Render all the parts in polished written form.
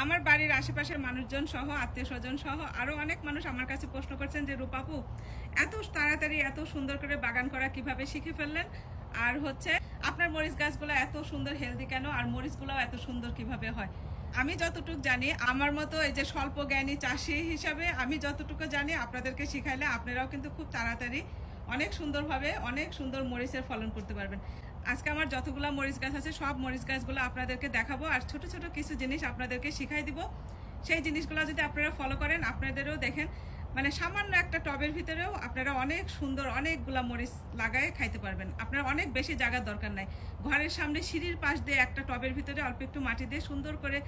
আমার বাড়ির আশেপাশের মানুষজন সহ আত্মীয় স্বজন সহ আরো অনেক মানুষ আমার কাছে প্রশ্ন করছেন যে রূপাপু এত তাড়াতাড়ি এত সুন্দর করে বাগান করা কিভাবে শিখে ফেললেন, আর হচ্ছে আপনার মরিচ গাছগুলো এত সুন্দর হেলদি কেন, আর মরিচগুলো এত সুন্দর কিভাবে হয়। আমি যতটুকু জানি, আমার মতো এই যে স্বল্প জ্ঞানী চাষি হিসাবে আমি যতটুকু জানি আপনাদেরকে শিখাইলে আপনারাও কিন্তু খুব তাড়াতাড়ি অনেক সুন্দরভাবে অনেক সুন্দর মরিচের ফলন করতে পারবেন। আজকে আমার যতগুলো মরিচ গাছ আছে সব মরিচ গাছগুলো আপনাদেরকে দেখাবো, আর ছোট ছোট কিছু জিনিস আপনাদেরকে শিখাই দিব। সেই জিনিসগুলো যদি আপনারা ফলো করেন আপনাদেরও দেখেন মানে সামান্য একটা টবের ভিতরেও আপনারা অনেক সুন্দর অনেকগুলা মরিচ লাগায় খাইতে পারবেন। আপনার অনেক বেশি জায়গার দরকার নাই, ঘরের সামনে সিঁড়ির পাশ দিয়ে একটা টবের ভিতরে অল্প একটু মাটি দিয়ে সুন্দর করে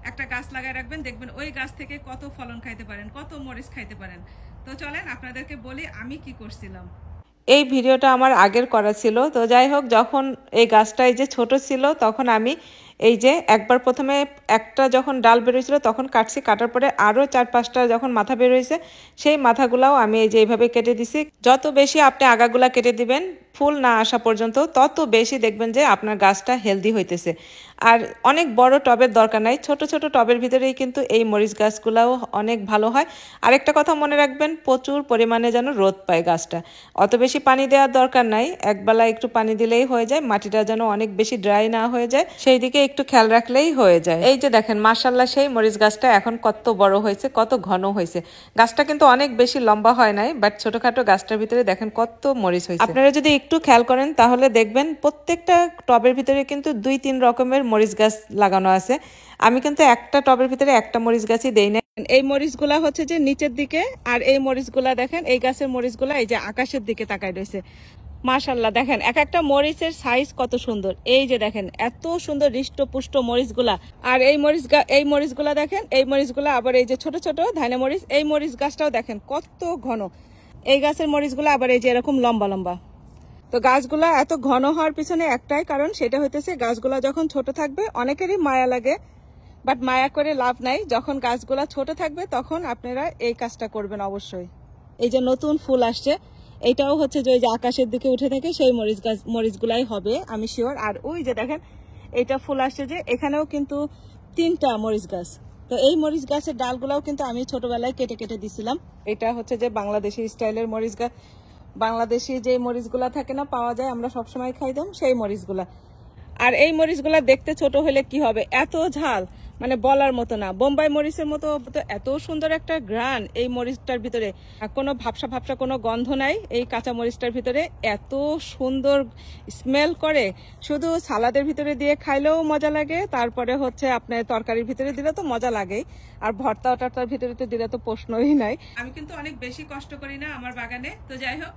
একটা গাছ লাগায় রাখবেন, দেখবেন ওই গাছ থেকে কত ফলন খাইতে পারেন, কত মরিচ খাইতে পারেন। তো চলেন আপনাদেরকে বলি আমি কি করছিলাম। এই ভিডিওটা আমার আগের করা ছিল। তো যাই হোক, যখন এই গাছটা এই যে ছোট ছিল তখন আমি এই যে একবার প্রথমে একটা যখন ডাল বেরোয়েছিল তখন কাটছি, কাটার পরে আরও 4-5টা যখন মাথা বেরোয়েছে সেই মাথাগুলাও আমি এই যে এইভাবে কেটে দিছি। যত বেশি আপনি আগাগুলা কেটে দিবেন ফুল না আসা পর্যন্ত তত বেশি দেখবেন যে আপনার গাছটা হেলদি হইতেছে। আর অনেক বড় টবের দরকার নাই, ছোট ছোট টবের ভিতরেই কিন্তু এই মরিচ গাছগুলাও অনেক ভালো হয়। আরেকটা কথা মনে রাখবেন, প্রচুর পরিমাণে যেন রোদ পায় গাছটা। অত বেশি পানি দেওয়ার দরকার নাই, একবেলা একটু পানি দিলেই হয়ে যায়, মাটিটা যেন অনেক বেশি ড্রাই না হয়ে যায় সেই দিকে একটু খেয়াল রাখলেই হয়ে যায়। এই যে দেখেন মাশাআল্লাহ সেই মরিচ গাছটা এখন কত বড় হয়েছে, কত ঘন হয়েছে। গাছটা কিন্তু অনেক বেশি লম্বা হয় নাই, বাট ছোটখাটো গাছটার ভিতরে দেখেন কত মরিচ হয়েছে। আপনারা যদি একটু খেয়াল করেন তাহলে দেখবেন প্রত্যেকটা টবের ভিতরে কিন্তু 2-3 রকমের মরিচ গাছ লাগানো আছে। আমি কিন্তু একটা টবের ভিতরে একটা মরিচ গাছই দেই না। এই মরিচগুলা হচ্ছে যে নিচের দিকে, আর এই মরিচগুলা দেখেন এই গাছের মরিচগুলা এই যে আকাশের দিকে তাকায় রয়েছে। মাশাআল্লাহ দেখেন এক একটা মরিচের সাইজ কত সুন্দর। এই যে দেখেন এত সুন্দর হৃষ্টপুষ্ট মরিচগুলা। আর এই মরিচগুলা দেখেন, এই মরিচগুলা আবার এই যে ছোট ছোট ধানে মরিচ, এই মরিচ গাছটাও দেখেন কত ঘন। এই গাছের মরিচগুলা আবার এই যে এরকম লম্বা লম্বা। তো গাছগুলা এত ঘন হওয়ার পিছনে একটাই কারণ, সেটা হইতেছে গাছগুলা যখন ছোট থাকবে অনেকেরই মায়া লাগে, বাট মায়া করে লাভ নাই। যখন গাছগুলা ছোট থাকবে তখন আপনারা এই কাজটা করবেন অবশ্যই। এই যে নতুন ফুল আসছে, এটাও হচ্ছে যে ওই যে আকাশের দিকে উঠে থাকে সেই মরিচগুলাই হবে আমি শিওর। আর ওই যে দেখেন এটা ফুল আসছে যে, এখানেও কিন্তু 3টা মরিচ গাছ। তো এই মরিচ গাছের ডালগুলাও কিন্তু আমি ছোটবেলায় কেটে কেটে দিছিলাম। এটা হচ্ছে যে বাংলাদেশি স্টাইলের মরিচ গাছ, বাংলাদেশি যে মরিচগুলা থাকে না পাওয়া যায় আমরা সবসময় খাইতাম সেই মরিচগুলা। আর এই মরিচগুলা দেখতে ছোট হলে কি হবে, এত ঝাল মানে বলার মতো না। বোম্বাই মরিচের মতো এত সুন্দর একটা ঘ্রাণ এই মরিচটার ভিতরে, কোনো ভাবসা ভাবসা কোনো গন্ধ নাই এই কাঁচা মরিচটার ভিতরে, এত সুন্দর স্মেল করে। শুধু সালাদের ভিতরে দিয়ে খাইলেও মজা লাগে, তারপরে হচ্ছে আপনার তরকারির ভিতরে দিলে তো মজা লাগেই, আর ভর্তা টর্তার ভিতরে তো দিলে তো প্রশ্নই নাই। আমি কিন্তু অনেক বেশি কষ্ট করি না আমার বাগানে। তো যাই হোক,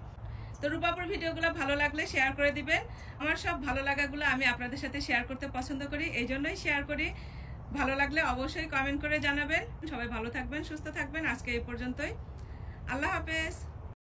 তো রূপাপুর ভিডিওগুলো ভালো লাগলে শেয়ার করে দিবেন। আমার সব ভালো লাগাগুলো আমি আপনাদের সাথে শেয়ার করতে পছন্দ করি, এই জন্যই শেয়ার করি। ভালো লাগলে অবশ্যই কমেন্ট করে জানাবেন। সবাই ভালো থাকবেন, সুস্থ থাকবেন। আজকে এই পর্যন্তই, আল্লাহ হাফেজ।